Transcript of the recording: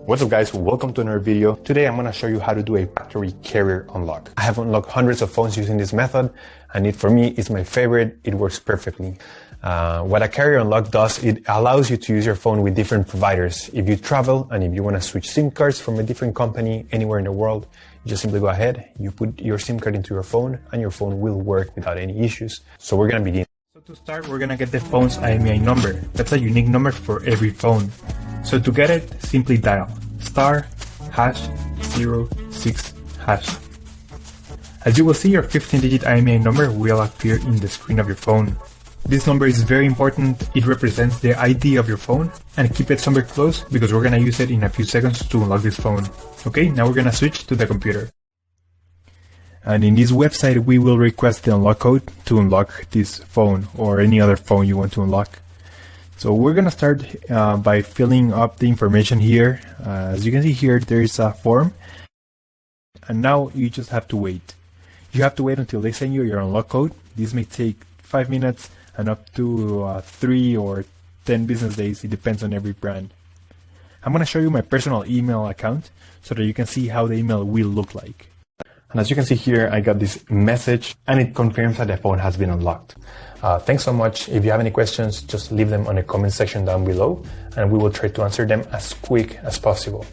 What's up guys, welcome to another video. Today I'm going to show you how to do a factory carrier unlock. I have unlocked hundreds of phones using this method and for me it's my favorite. It works perfectly. What a carrier unlock does, it allows you to use your phone with different providers. If you travel and if you want to switch SIM cards from a different company anywhere in the world, you just simply go ahead, you put your SIM card into your phone and your phone will work without any issues. So we're going to begin. So to start, we're going to get the phone's IMEI number. That's a unique number for every phone. So to get it, simply dial *#06#. As you will see, your 15-digit IMEI number will appear in the screen of your phone. This number is very important. It represents the ID of your phone, and keep it somewhere close because we're going to use it in a few seconds to unlock this phone. Okay, now we're going to switch to the computer. And in this website, we will request the unlock code to unlock this phone or any other phone you want to unlock. So we're going to start by filling up the information here. As you can see here, there is a form. And now you just have to wait. You have to wait until they send you your unlock code. This may take 5 minutes and up to 3 or 10 business days. It depends on every brand. I'm going to show you my personal email account so that you can see how the email will look like. And as you can see here, I got this message and it confirms that the phone has been unlocked. Thanks so much. If you have any questions, just leave them on the comment section down below and we will try to answer them as quick as possible.